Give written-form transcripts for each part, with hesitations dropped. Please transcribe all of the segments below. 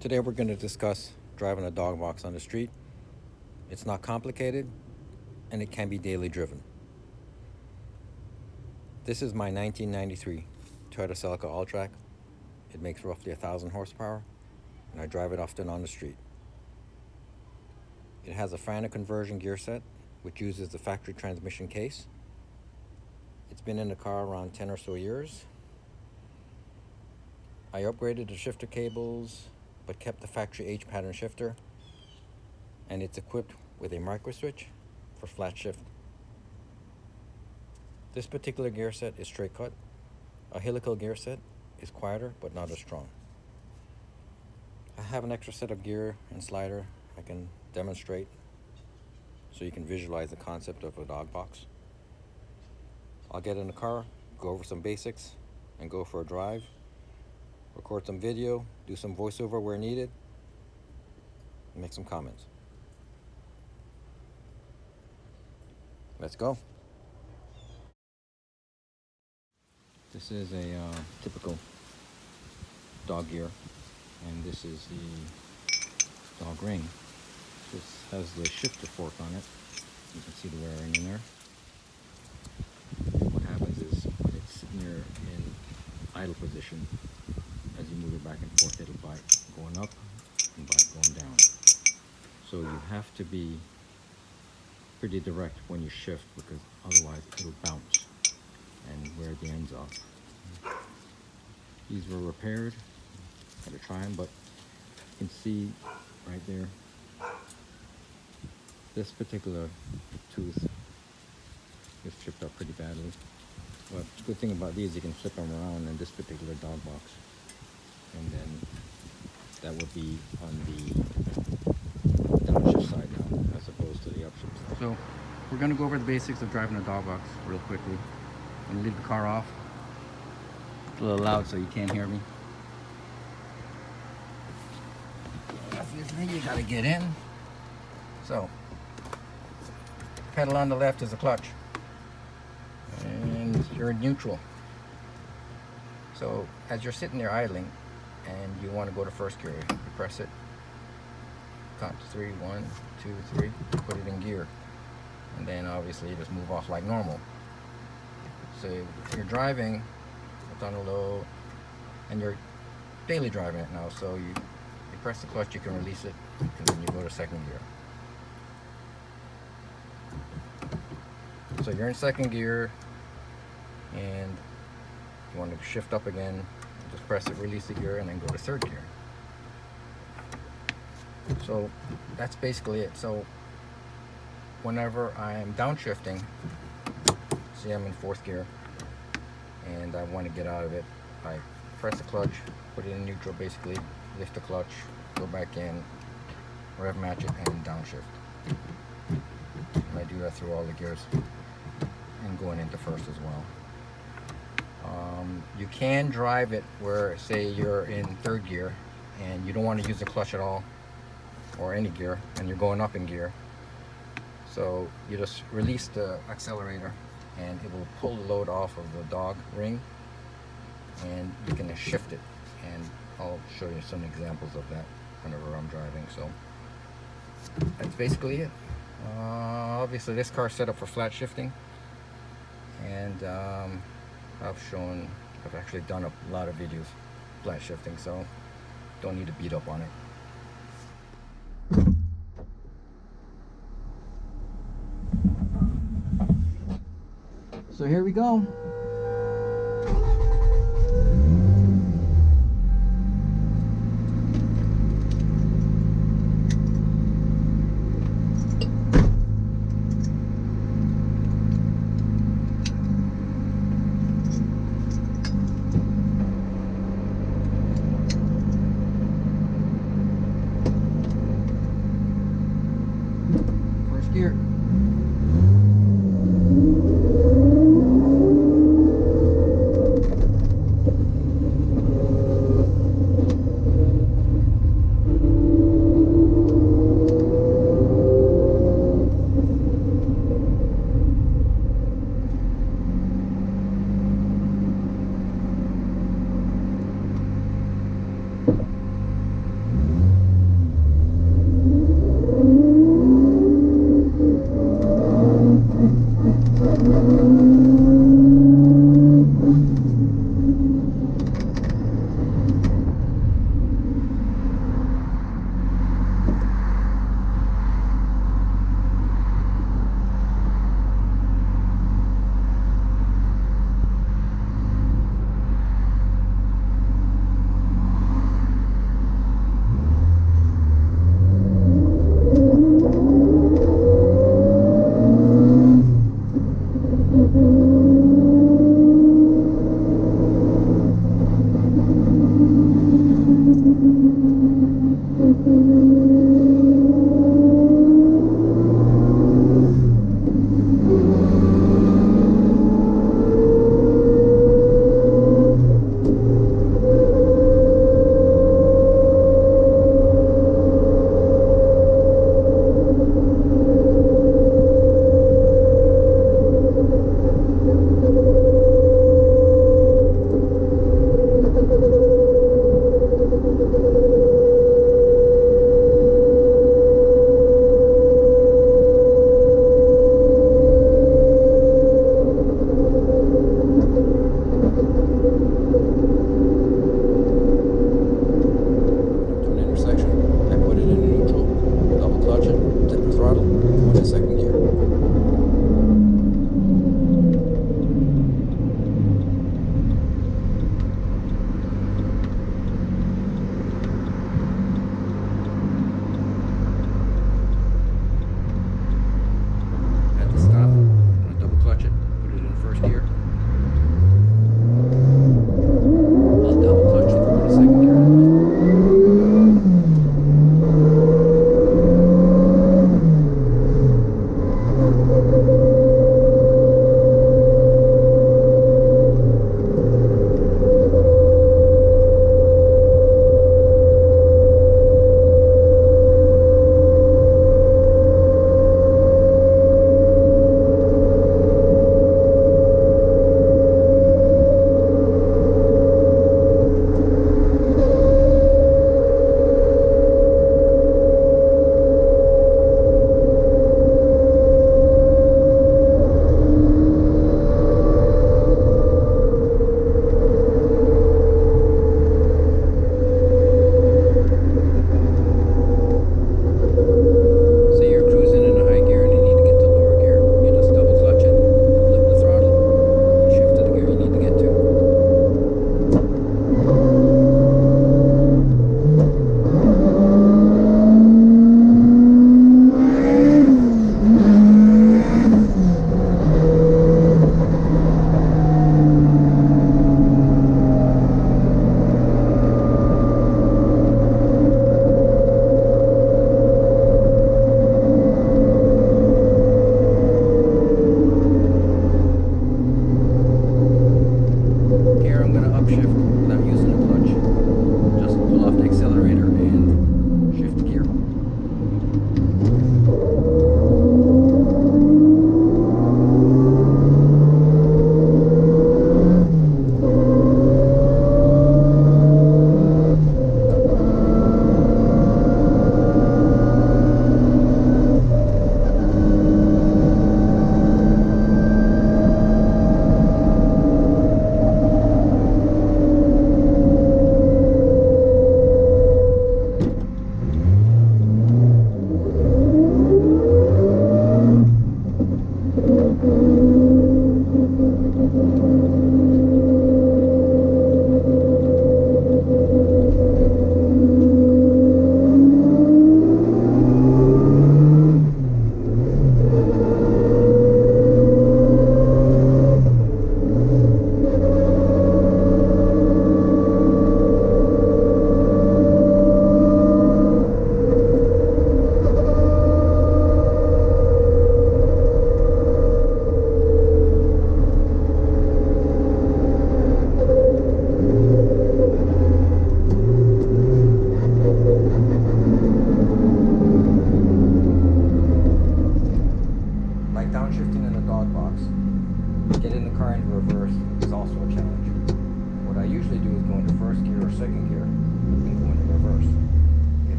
Today we're going to discuss driving a dog box on the street. It's not complicated and it can be daily driven. This is my 1993 Toyota Celica All-Track. It makes roughly 1,000 horsepower and I drive it often on the street. It has a Franna conversion gear set which uses the factory transmission case. It's been in the car around 10 or so years. I upgraded the shifter cables but kept the factory H pattern shifter, and it's equipped with a micro switch for flat shift. This particular gear set is straight cut. A helical gear set is quieter but not as strong. I have an extra set of gear and slider I can demonstrate so you can visualize the concept of a dog box. I'll get in the car, go over some basics, and go for a drive. Record some video, do some voiceover where needed, and make some comments. Let's go. This is a typical dog gear, and this is the dog ring. This has the shifter fork on it. You can see the wiring in there. What happens is it's sitting there in idle position. As you move it back and forth, it'll bite going up and bite going down. So you have to be pretty direct when you shift, because otherwise it'll bounce and wear the ends off. These were repaired. Had to try them, but you can see right there, this particular tooth is chipped up pretty badly. But the good thing about these, you can flip them around in this particular dog box, and then that would be on the downshift side now as opposed to the upshift side. So we're going to go over the basics of driving a dog box real quickly. I'm going to leave the car off. It's a little loud so you can't hear me. Obviously you got to get in. So pedal on the left is the clutch, and you're in neutral. So as you're sitting there idling and you want to go to first gear, you press it, count to 3, 1, 2, 3, put it in gear, and then obviously you just move off like normal. So if you're driving it's on a low, and you're daily driving it now, so you press the clutch, you can release it, and then you go to second gear. So you're in second gear and you want to shift up again, just press it, release the gear, and then go to third gear. So that's basically it. So whenever I'm downshifting, see I'm in fourth gear and I want to get out of it, I press the clutch, put it in neutral basically, lift the clutch, go back in, rev match it, and downshift. And I do that through all the gears and going into first as well. You can drive it where, say you're in third gear and you don't want to use the clutch at all, or any gear, and you're going up in gear. So you just release the accelerator and it will pull the load off of the dog ring, and you can shift it, and I'll show you some examples of that whenever I'm driving. So that's basically it. Obviously this car is set up for flat shifting, and I've actually done a lot of videos flat shifting, so don't need to beat up on it. So here we go. First gear.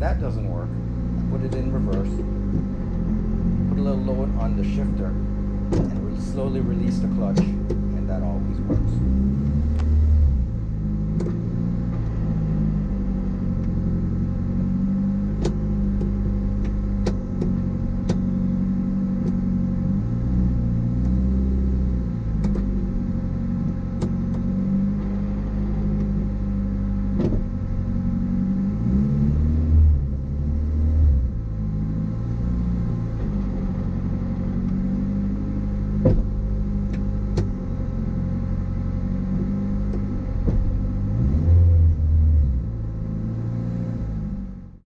that doesn't work, I put it in reverse, put a little load on the shifter, and slowly release the clutch, and that always works.